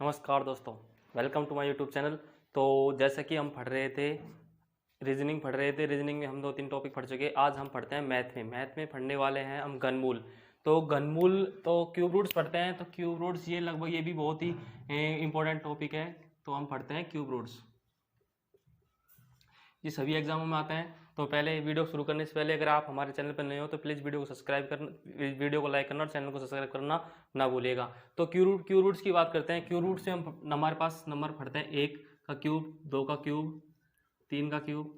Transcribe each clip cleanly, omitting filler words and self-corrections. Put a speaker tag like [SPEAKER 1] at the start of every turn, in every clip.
[SPEAKER 1] नमस्कार दोस्तों, welcome to my YouTube channel. तो जैसा कि हम पढ़ रहे थे रीजनिंग में हम 2-3 टॉपिक पढ़ चुके। आज हम पढ़ते हैं मैथ में पढ़ने वाले हैं हम घनमूल। तो घनमूल तो क्यूब रूट्स पढ़ते हैं। तो क्यूब रूट्स ये लगभग ये भी बहुत ही इंपॉर्टेंट टॉपिक है। तो हम पढ़ते हैं क्यूब रूट्स, ये सभी एग्जामों में आते हैं। तो पहले वीडियो शुरू करने से पहले अगर आप हमारे चैनल पर नए हो तो प्लीज़ वीडियो को सब्सक्राइब करना, वीडियो को लाइक करना और चैनल को सब्सक्राइब करना ना भूलिएगा। तो क्यू रूट्स की बात करते हैं। क्यू रूट से हम हमारे पास नंबर पढ़ते हैं 1 का क्यूब, 2 का क्यूब, 3 का क्यूब,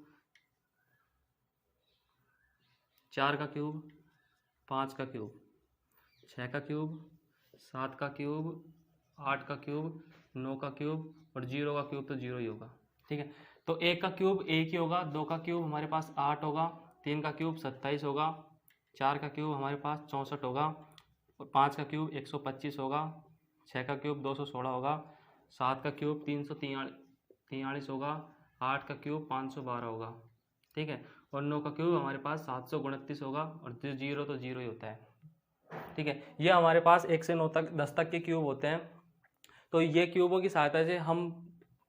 [SPEAKER 1] 4 का क्यूब, 5 का क्यूब, 6 का क्यूब, 7 का क्यूब, 8 का क्यूब, 9 का क्यूब और 0 का क्यूब तो 0 ही होगा। ठीक है, तो 1 का क्यूब 1 ही होगा, 2 का क्यूब हमारे पास 8 होगा, 3 का क्यूब 27 होगा, 4 का क्यूब हमारे पास 64 होगा और 5 का क्यूब 125 होगा, 6 का क्यूब 216 होगा, 7 का क्यूब 343 होगा, 8 का क्यूब 512 होगा। ठीक है, और 9 का क्यूब हमारे पास 729 होगा और 0 तो 0 ही होता है। ठीक है, ये हमारे पास 1 से 9 तक 10 तक के क्यूब होते हैं। तो ये क्यूबों की सहायता से हम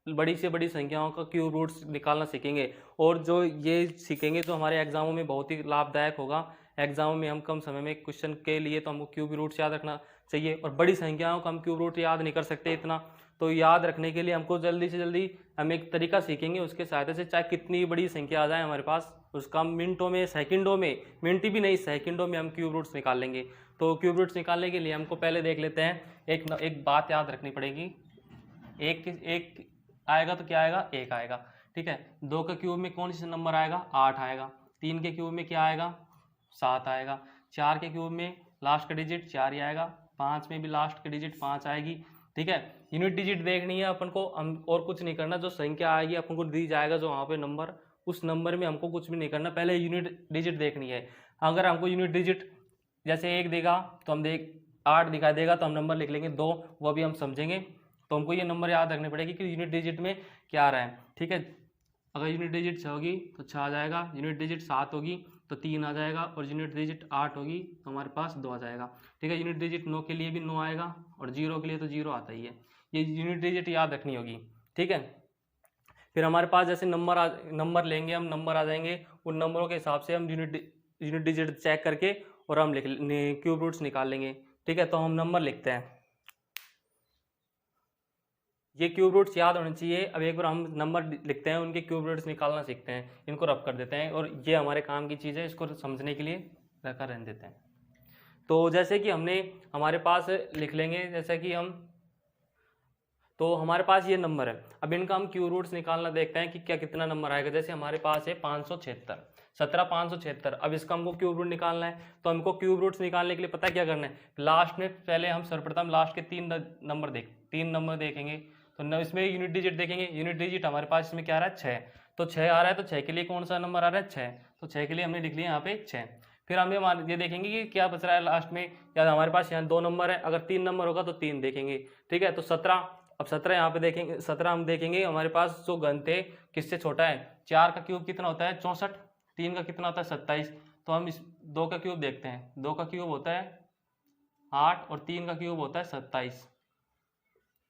[SPEAKER 1] बड़ी से बड़ी संख्याओं का क्यूब रूट्स निकालना सीखेंगे और जो ये सीखेंगे तो हमारे एग्जामों में बहुत ही लाभदायक होगा। एग्जामों में हम कम समय में क्वेश्चन के लिए तो हमको क्यूब रूट्स याद रखना चाहिए और बड़ी संख्याओं का हम क्यूब रूट याद नहीं कर सकते इतना। तो याद रखने के लिए हमको जल्दी से जल्दी हम एक तरीका सीखेंगे, उसके सहायता से चाहे कितनी बड़ी संख्या आ जाए हमारे पास, उसका मिनटों में, सेकंडों में, मिनट भी नहीं सेकंडों में हम क्यूब रूट्स निकाल लेंगे। तो क्यूब रूट्स निकालने के लिए हमको पहले देख लेते हैं, एक बात याद रखनी पड़ेगी। एक आएगा तो क्या आएगा, 1 आएगा। ठीक है, 2 का क्यूब में कौन सा नंबर आएगा, 8 आएगा। 3 के क्यूब में क्या आएगा, 7 आएगा। 4 के क्यूब में लास्ट का डिजिट 4 ही आएगा। 5 में भी लास्ट का डिजिट 5 आएगी। ठीक है, यूनिट डिजिट देखनी है अपन को, हम और कुछ नहीं करना। जो संख्या आएगी अपन को दी जाएगा जो वहाँ पे नंबर, उस नंबर में हमको कुछ भी नहीं करना, पहले यूनिट डिजिट देखनी है। अगर हमको यूनिट डिजिट जैसे 1 देगा तो हम 8 दिखाई देगा तो हम नंबर लिख लेंगे 2, वो भी हम समझेंगे। तो हमको ये नंबर याद रखने पड़ेगी कि यूनिट डिजिट में क्या आ रहा है। ठीक है, अगर यूनिट डिजिट 6 होगी तो 6 आ जाएगा, यूनिट डिजिट 7 होगी तो 3 आ जाएगा और यूनिट डिजिट 8 होगी तो हमारे पास 2 आ जाएगा। ठीक है, यूनिट डिजिट 9 के लिए भी 9 आएगा और 0 के लिए तो 0 आता ही है। ये यूनिट डिजिट याद रखनी होगी। ठीक है, फिर हमारे पास जैसे नंबर लेंगे हम, नंबर आ जाएंगे, उन नंबरों के हिसाब से हम यूनिट डिजिट चेक करके और हम क्यूब रूट्स निकाल लेंगे। ठीक है, तो हम नंबर लिखते हैं, ये क्यूब रूट्स याद होने चाहिए। अब एक बार हम नंबर लिखते हैं, उनके क्यूब रूट्स निकालना सीखते हैं, इनको रफ कर देते हैं और ये हमारे काम की चीज़ है, इसको समझने के लिए रखा रहने देते हैं। तो जैसे कि हमने हमारे पास लिख लेंगे, जैसे कि तो हमारे पास ये नंबर है। अब इनका हम क्यूब रूट्स निकालना देखते हैं कि क्या कितना नंबर आएगा। जैसे हमारे पास है 576, 576। अब इसका हमको क्यूब रूट निकालना है। तो हमको क्यूब रूट्स निकालने के लिए पता है क्या करना है, लास्ट में पहले हम सर्वप्रथम लास्ट के 3 नंबर देखेंगे। तो इसमें यूनिट डिजिट देखेंगे, यूनिट डिजिट हमारे पास इसमें क्या आ रहा है, 6। तो 6 आ रहा है तो 6 के लिए कौन सा नंबर आ रहा है, 6। तो 6 के लिए हमने लिख लिया यहाँ पे 6। फिर हम ये देखेंगे कि क्या बच रहा है लास्ट में, या हमारे पास यहाँ 2 नंबर है, अगर 3 नंबर होगा तो 3 देखेंगे। ठीक है, तो 17। अब 17 यहाँ पे देखेंगे, 17 हम देखेंगे हमारे पास जो घन थे किससे छोटा है। 4 का क्यूब कितना होता है, 64। 3 का कितना होता है, 27। तो हम इस 2 का क्यूब देखते हैं, 2 का क्यूब होता है 8 और 3 का क्यूब होता है 27।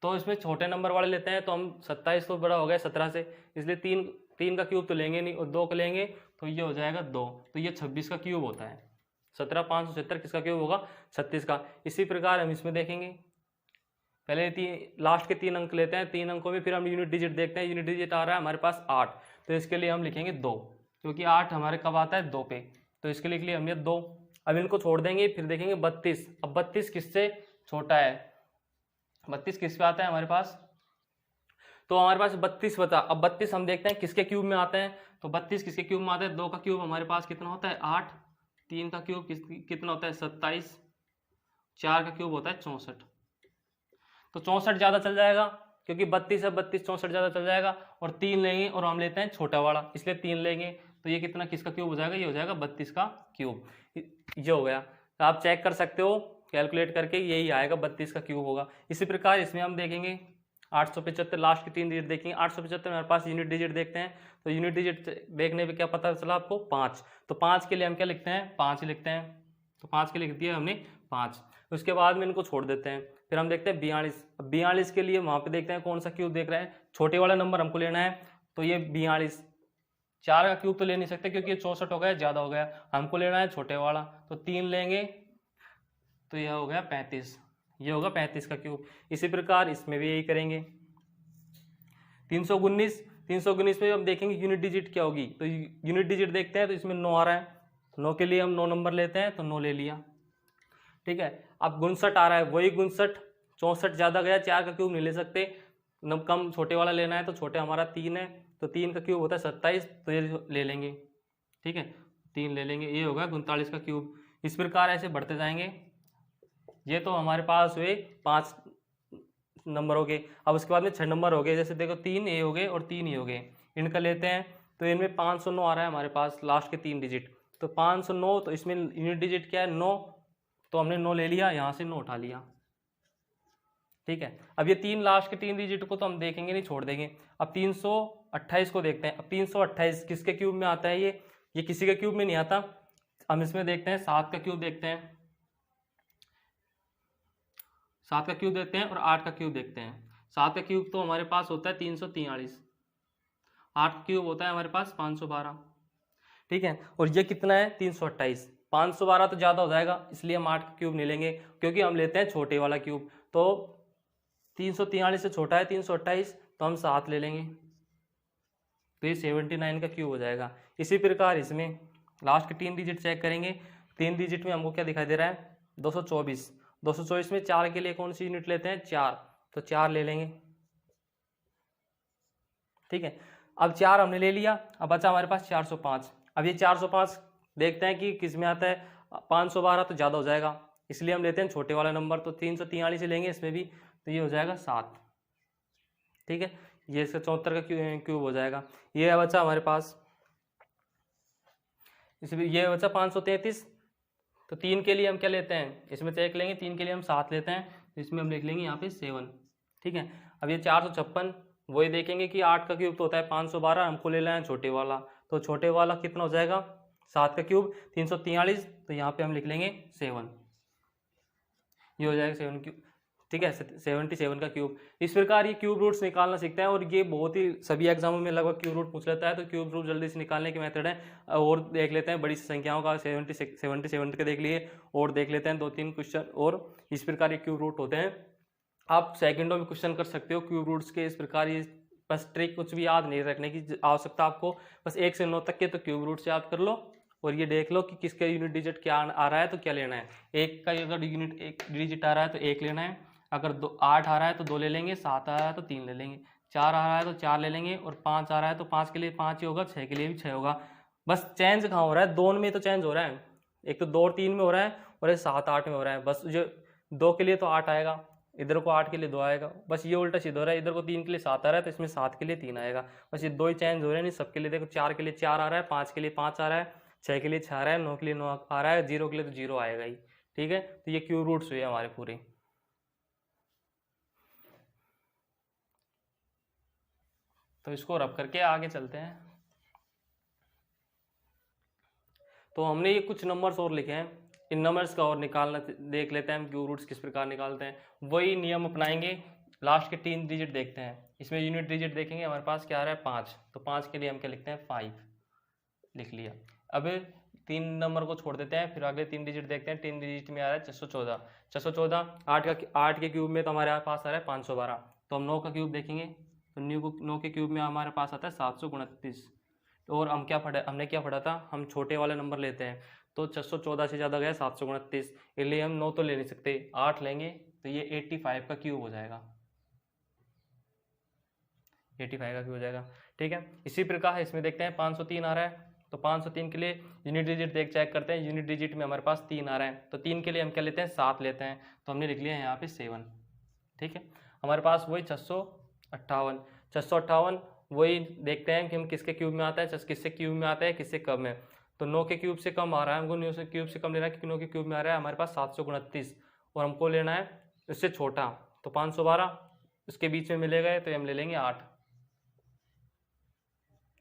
[SPEAKER 1] तो इसमें छोटे नंबर वाले लेते हैं, तो हम 27 तो बड़ा हो गया 17 से, इसलिए 3 का क्यूब तो लेंगे नहीं और 2 का लेंगे तो ये हो जाएगा 2। तो ये 26 का क्यूब होता है। 17 576 किसका क्यूब होगा, 36 का। इसी प्रकार हम इसमें देखेंगे, पहले लास्ट के 3 अंक लेते हैं, 3 अंकों में फिर हम यूनिट डिजिट देखते हैं। यूनिट डिजिट आ रहा है हमारे पास 8, तो इसके लिए हम लिखेंगे 2, क्योंकि 8 हमारे कब आता है, 2 पे। तो इसके लिए लिख लिया हमने 2। अब इनको छोड़ देंगे, फिर देखेंगे 32। अब 32 किससे छोटा है, 32 किस पे आता है हमारे पास, तो हमारे पास 32 बता। अब 32 हम देखते हैं किसके क्यूब में आते हैं, तो 32 किसके क्यूब में आता है, 2 का क्यूब हमारे पास कितना होता है, 8। 3 का क्यूब कितना होता है, 27। 4 का क्यूब होता है 64। तो 64 ज़्यादा चल जाएगा, क्योंकि 32 है, 32 64 ज़्यादा चल जाएगा। और 3 लेंगे और हम लेते हैं छोटा वाला, इसलिए 3 लेंगे। तो ये कितना किसका क्यूब हो जाएगा, ये हो जाएगा 32 का क्यूब। ये हो गया, तो आप चेक कर सकते हो कैलकुलेट करके, यही आएगा 32 का क्यूब होगा। इसी प्रकार इसमें हम देखेंगे 875, लास्ट के 3 डिजिट देखेंगे। 875 हमारे पास यूनिट डिजिट देखते हैं, तो यूनिट डिजिट देखने पे क्या पता चला आपको, 5। तो 5 के लिए हम क्या लिखते हैं, 5 लिखते हैं। तो 5 के लिए लिख दिया हमने 5। उसके बाद में इनको छोड़ देते हैं। फिर हम देखते हैं 42। 42 के लिए वहाँ पे देखते हैं कौन सा क्यूब देख रहे हैं, छोटे वाला नंबर हमको लेना है। तो ये 42, 4 का क्यूब तो ले नहीं सकते क्योंकि ये 64 हो गया, ज़्यादा हो गया, हमको लेना है छोटे वाला। तो 3 लेंगे तो यह हो गया 35, ये होगा 35 का क्यूब। इसी प्रकार इसमें भी यही करेंगे। 319, 319 में हम देखेंगे यूनिट डिजिट क्या होगी। तो यूनिट डिजिट देखते हैं तो इसमें 9 आ रहा है, 9 के लिए हम 9 नंबर लेते हैं, तो 9 ले लिया। ठीक है, अब 59 आ रहा है, वही 59, 64 ज़्यादा गया, 4 का क्यूब नहीं ले सकते, कम छोटे वाला लेना है। तो छोटे हमारा 3 है, तो 3 का क्यूब होता है 27, तो ये ले लेंगे। ठीक है, 3 ले लेंगे, ये होगा 39 का क्यूब। इस प्रकार ऐसे बढ़ते जाएंगे। ये तो हमारे पास हुए 5 नंबर हो गए। अब उसके बाद में 6 नंबर हो गए, जैसे देखो 3 ये हो गए और 3 ये हो गए, इनका लेते हैं। तो इनमें 509 आ रहा है हमारे पास, लास्ट के 3 डिजिट। तो 509, तो इसमें यूनिट डिजिट क्या है 9, तो हमने 9 ले लिया, यहाँ से 9 उठा लिया। ठीक है, अब ये 3 लास्ट के 3 डिजिट को तो हम देखेंगे नहीं, छोड़ देंगे। अब 328 को देखते हैं। अब 328 किसके क्यूब में आता है, ये किसी के क्यूब में नहीं आता। हम इसमें देखते हैं 7 का क्यूब देखते हैं, 7 का क्यूब देखते हैं और 8 का क्यूब देखते हैं। 7 का क्यूब तो हमारे पास होता है 343, 8 का क्यूब होता है हमारे पास 512। ठीक है, और ये कितना है 328, 512 तो ज़्यादा हो जाएगा, इसलिए हम 8 का क्यूब नहीं लेंगे, क्योंकि हम लेते हैं छोटे वाला क्यूब। तो 343 से छोटा है 328, तो हम 7 ले लेंगे, तो ये 79 का क्यूब हो जाएगा। इसी प्रकार इसमें लास्ट के 3 डिजिट चेक करेंगे। 3 डिजिट में हमको क्या दिखाई दे रहा है 224। 224 में 4 के लिए कौन सी यूनिट लेते हैं 4, तो 4 ले लेंगे। ठीक है, अब 4 हमने ले लिया, अब बचा हमारे पास 405। अब ये 405 देखते हैं कि किस में आता है, 512 तो ज़्यादा हो जाएगा, इसलिए हम लेते हैं छोटे वाला नंबर। तो 343 ही लेंगे इसमें भी, तो ये हो जाएगा 7। ठीक है, ये इसका 74 का क्यूब हो जाएगा। ये बचा हमारे पास, इसमें ये बचा 533। तो 3 के लिए हम क्या लेते हैं, इसमें चेक लेंगे, 3 के लिए हम 7 लेते हैं, तो इसमें हम लिख लेंगे यहाँ पे 7। ठीक है, अब ये 456, वही देखेंगे कि 8 का क्यूब तो होता है 512, हमको ले लेना है छोटे वाला। तो छोटे वाला कितना हो जाएगा 7 का क्यूब 343, तो यहाँ पे हम लिख लेंगे 7, ये हो जाएगा 7 क्यूब। ठीक है, 77 का क्यूब। इस प्रकार ये क्यूब रूट्स निकालना सीखते हैं, और ये बहुत ही सभी एग्जामों में लगभग क्यूब रूट पूछ लेता है। तो क्यूब रूट जल्दी से निकालने के मेथड है, और देख लेते हैं बड़ी संख्याओं का, 77 के देख लिए, और देख लेते हैं 2-3 क्वेश्चन, और इस प्रकार ये क्यूब रूट होते हैं। आप सेकंडों में क्वेश्चन कर सकते हो क्यूब रूट्स के इस प्रकार। ये बस ट्रिक, कुछ भी याद नहीं रखने की आवश्यकता आपको, बस 1 से 9 तक के तो क्यूब रूट्स याद कर लो, और ये देख लो कि किसका यूनिट डिजिट क्या आ रहा है, तो क्या लेना है। 1 का अगर यूनिट 1 डिजिट आ रहा है तो 1 लेना है, अगर 8 आ रहा है तो 2 ले लेंगे, 7 आ रहा है तो 3 ले लेंगे, 4 आ रहा है तो 4 ले लेंगे, और 5 आ रहा है तो 5 के लिए 5 ही होगा, 6 के लिए भी 6 होगा। बस चेंज कहाँ हो रहा है, 2 में तो चेंज हो रहा है, एक तो 2 और 3 में हो रहा है, और ये 7-8 में हो रहा है। बस जो 2 के लिए तो 8 आएगा, इधर को 8 के लिए 2 आएगा, बस ये उल्टा सीधा हो रहा है। इधर को 3 के लिए 7 आ रहा है, तो इसमें 7 के लिए 3 आएगा। बस ये 2 ही चेंज हो रहे हैं, नहीं सबके लिए देखो 4 के लिए 4 आ रहा है, 5 के लिए 5 आ रहा है, 6 के लिए 6 आ रहा है, 9 के लिए 9 आ रहा है, 0 के लिए तो 0 आएगा ही। ठीक है, तो ये क्यूब रूट्स हुए हमारे पूरे। तो इसको रब करके आगे चलते हैं। तो हमने ये कुछ नंबर्स और लिखे हैं, इन नंबर्स का और निकालना देख लेते हैं हम क्यूब रूट्स किस प्रकार निकालते हैं। वही नियम अपनाएंगे, लास्ट के 3 डिजिट देखते हैं। इसमें यूनिट डिजिट देखेंगे, हमारे पास क्या आ रहा है 5, तो 5 के लिए हम क्या लिखते हैं 5 लिख लिया। अब 3 नंबर को छोड़ देते हैं, फिर अगले 3 डिजिट देखते हैं। 3 डिजिट में आ रहा है 614, 614 8 के क्यूब में तो हमारे पास आ रहा है 512, तो हम 9 का क्यूब देखेंगे, तो 9 के क्यूब में हमारे पास आता है 729। और हमने क्या पढ़ा था, हम छोटे वाले नंबर लेते हैं, तो 614 से ज़्यादा गया 729, इसलिए हम 9 तो ले नहीं सकते, 8 लेंगे, तो ये 85 का क्यूब हो जाएगा, 85 का क्यूब हो जाएगा। ठीक है, इसी प्रकार इसमें देखते हैं 503 आ रहा है, तो 503 के लिए यूनिट डिजिट चेक करते हैं। यूनिट डिजिट में हमारे पास 3 आ रहा है, तो 3 के लिए हम क्या लेते हैं 7 लेते हैं, तो हमने लिख लिया यहाँ पे 7। ठीक है, हमारे पास वही 658 वही देखते हैं कि हम किसके क्यूब में आता है, किससे क्यूब में आता है, किससे कम है। तो 9 के क्यूब से कम आ रहा है, हमको 9 से क्यूब से कम लेना है, क्योंकि 9 के क्यूब में आ रहा है हमारे पास 729, और हमको लेना है इससे छोटा, तो 512 उसके बीच में मिलेगा, तो हम ले लेंगे 8,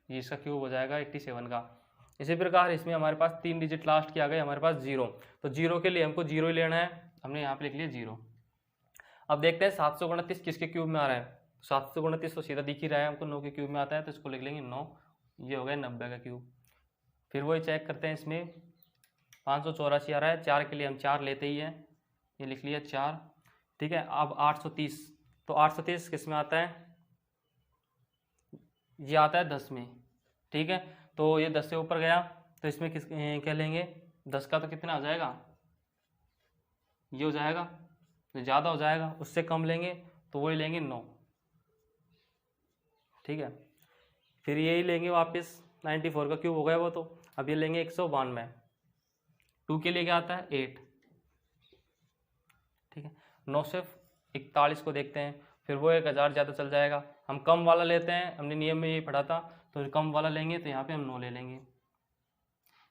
[SPEAKER 1] ये इसका क्यूब हो जाएगा 87 का। इसी प्रकार इसमें हमारे पास 3 डिजिट लास्ट के आ गए हमारे पास 0, तो 0 के लिए हमको 0 ही लेना है, हमने यहाँ पे लिख लिया 0। अब देखते हैं 729 किसके क्यूब में आ रहा है। 729 तो सीधा दिख ही रहा है हमको, 9 के क्यूब में आता है, तो इसको लिख लेंगे 9। ये हो गया 90 का क्यूब। फिर वही चेक करते हैं, इसमें 584 आ रहा है, 4 के लिए हम 4 लेते ही हैं, ये लिख लिया 4। ठीक है, अब 830, तो 830 किस में आता है, ये आता है 10 में। ठीक है, तो ये 10 से ऊपर गया तो इसमें किस क्या लेंगे, 10 का तो कितना आ जाएगा, ये हो जाएगा, तो ज़्यादा हो जाएगा, उससे कम लेंगे तो वही लेंगे 9। ठीक है, फिर यही लेंगे वापस, 94 का क्यूब हो गया वो, तो अब ये लेंगे 192। 2 के लिए क्या आता है 8। ठीक है, 9 से 41 को देखते हैं, फिर वो 1000 ज़्यादा चल जाएगा, हम कम वाला लेते हैं, हमने नियम में ये पढ़ा था, तो कम वाला लेंगे, तो यहाँ पे हम 9 ले लेंगे,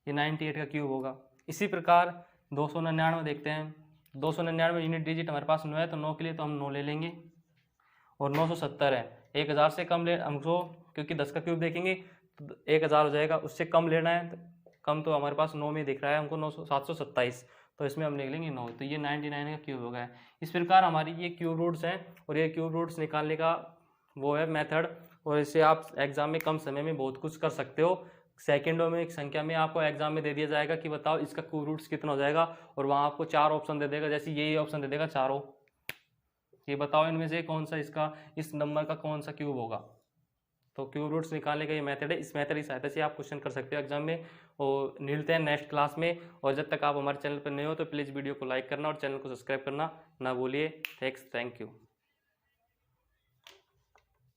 [SPEAKER 1] ये 98 का क्यूब होगा। इसी प्रकार 299 देखते हैं, 299 यूनिट डिजिट हमारे पास 9 है, तो 9 के लिए तो हम 9 ले लेंगे, और 970 है, 1000 से कम ले हमको, क्योंकि 10 का क्यूब देखेंगे तो 1000 हो जाएगा, उससे कम लेना है, तो कम तो हमारे पास 9 में दिख रहा है हमको, 727, तो इसमें हम लिख लेंगे 9, तो ये 99 का क्यूब हो गया। इस प्रकार हमारी ये क्यूब रूट्स हैं, और ये क्यूब रूट्स निकालने का वो है मेथड, और इससे आप एग्जाम में कम समय में बहुत कुछ कर सकते हो। सेकंडों में एक संख्या में आपको एग्जाम में दे दिया जाएगा कि बताओ इसका क्यूब रूट्स कितना हो जाएगा, और वहाँ आपको 4 ऑप्शन दे देगा, जैसे यही ऑप्शन दे देगा चारों, ये बताओ इनमें से कौन सा इसका इस नंबर का कौन सा क्यूब होगा। तो क्यूब रूट्स निकालने का ये मेथड है, इस मेथड की सहायता से आप क्वेश्चन कर सकते हो एग्जाम में। और मिलते हैं नेक्स्ट क्लास में, और जब तक आप हमारे चैनल पर नए हो तो प्लीज़ वीडियो को लाइक करना और चैनल को सब्सक्राइब करना ना भूलिए। Thank you.